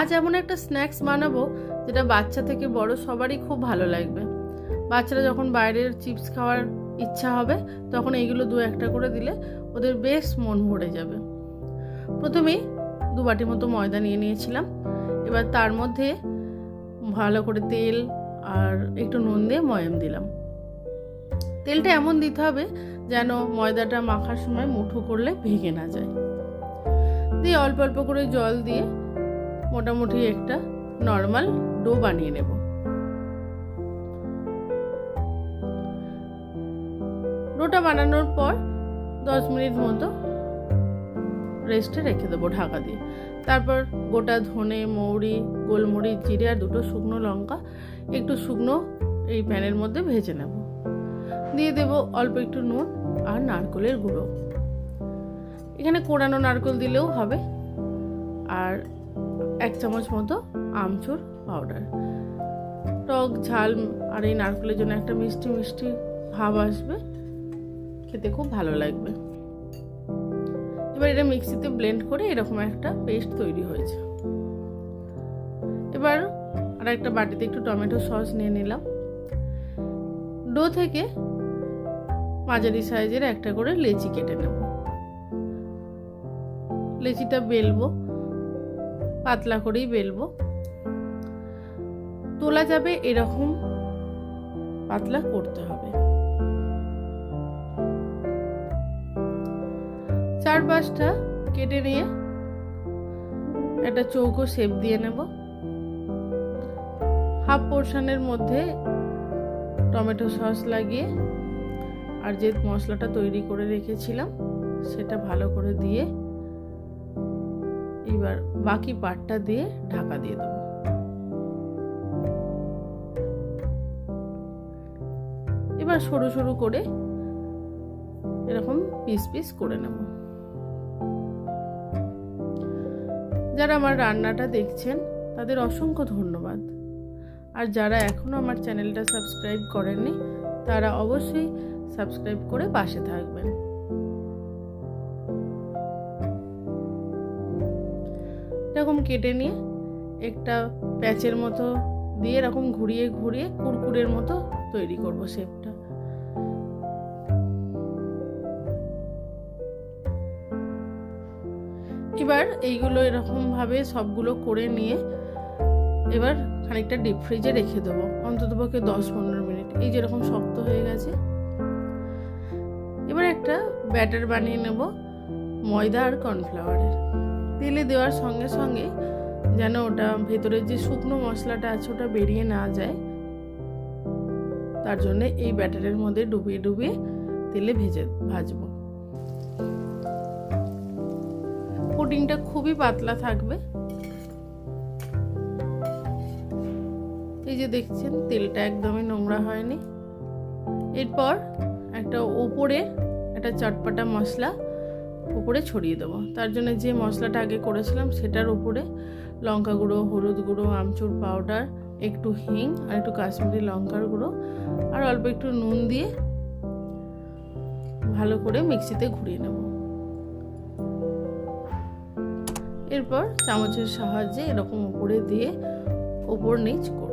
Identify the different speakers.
Speaker 1: আজ এমন একটা স্ন্যাক্স বানাবো যেটা বাচ্চা থেকে বড় সবারই খুব ভালো লাগবে। বাচ্চারা যখন বাইরের চিপস খাওয়ার ইচ্ছা হবে তখন এইগুলো দু একটা করে দিলে ওদের বেশ মন ভরে যাবে। প্রথমেই 2 বাটি মতো ময়দা নিয়ে নিয়েছিলাম। এবার তার মধ্যে ভালো করে তেল আর একটু নুন দিয়ে ময়াম দিলাম। তেলটা এমন দিতে হবে যেন ময়দাটা মাখার সময় মুঠো করলে ভেঙে না যায়। দিয়ে অল্প অল্প করে জল দিয়ে মোটামুটি একটা নর্মাল ডো বানিয়ে নেব। ডোটা বানানোর পর 10 মিনিট মতো রেস্টে রেখে দেবো ঢাকা দিয়ে। তারপর গোটা ধনে, মৌরি, গোলমরিচ, জিরে আর 2টো শুকনো লঙ্কা একটু শুকনো এই প্যানের মধ্যে ভেজে নেব। দিয়ে দেব অল্প একটু নুন আর নারকেলের গুঁড়ো। এখানে কোড়ানো নারকেল দিলেও হবে। আর 1 চামচ মতো আমচুর পাউডার। টক ঝাল আর এই নারকেলের জন্য একটা মিষ্টি মিষ্টি ভাব আসবে, খেতে খুব ভালো লাগবে। এবার এটা মিক্সিতে ব্লেন্ড করে এরকম একটা পেস্ট তৈরি হয়েছে। এবার আর একটা বাটিতে একটু টমেটো সস নিয়ে নিলাম। ডো থেকে মাঝারি সাইজের একটা করে লেচি কেটে নেব। লেচিটা বেলবো, পাতলা করেই বেলবো। তোলা যাবে এরকম পাতলা করতে হবে। 4-5টা কেটে নিয়ে একটা চৌকো শেপ দিয়ে নেব। হাফ পোর্শনের মধ্যে টমেটো সস লাগিয়ে আর যে মশলাটা তৈরি করে রেখেছিলাম সেটা ভালো করে দিয়ে এবার বাকি পার্টটা দিয়ে ঢাকা দিয়ে দেবো। এবার সরু সরু করে এরকম পিস পিস করে নেব। যারা আমার রান্নাটা দেখছেন তাদের অসংখ্য ধন্যবাদ। আর যারা এখনো আমার চ্যানেলটা সাবস্ক্রাইব করেননি তারা অবশ্যই সাবস্ক্রাইব করে পাশে থাকবেন। এরকম কেটে নিয়ে একটা প্যাচের মতো দিয়ে এরকম ঘুরিয়ে ঘুরিয়ে কুরকুরের মতো তৈরি করব শেপটা। এবার এইগুলো এরকম ভাবে সবগুলো করে নিয়ে এবার খানিকটা ডিপ ফ্রিজে রেখে দেবো অন্ততপক্ষে 10-15 মিনিট। এই যেরকম শক্ত হয়ে গেছে। এবার একটা ব্যাটার বানিয়ে নেব ময়দা আর কর্নফ্লাওয়ারের। তেলে দেওয়ার সঙ্গে সঙ্গে যেন ওটা ভেতরের যে শুকনো মশলাটা আছে ওটা বেরিয়ে না যায়, তার জন্য এই ব্যাটারের মধ্যে ডুবিয়ে ডুবিয়ে তেলে ভাজবো। পুডিংটা খুবই পাতলা থাকবে। এই যে দেখছেন তেলটা একদমই নোংরা হয়নি। এরপর একটা ওপরে একটা চটপটা মশলা উপরে ছড়িয়ে দেবো। তার জন্য যে মশলাটা আগে করেছিলাম সেটার উপরে লঙ্কা গুঁড়ো, হলুদ গুঁড়ো, আমচুর পাউডার, একটু হিং আর একটু কাশ্মীরি লঙ্কার গুঁড়ো আর অল্প একটু নুন দিয়ে ভালো করে মিক্সিতে ঘুরিয়ে নেব। এরপর চামচের সাহায্যে এরকম উপরে দিয়ে ওপর নিচ করব।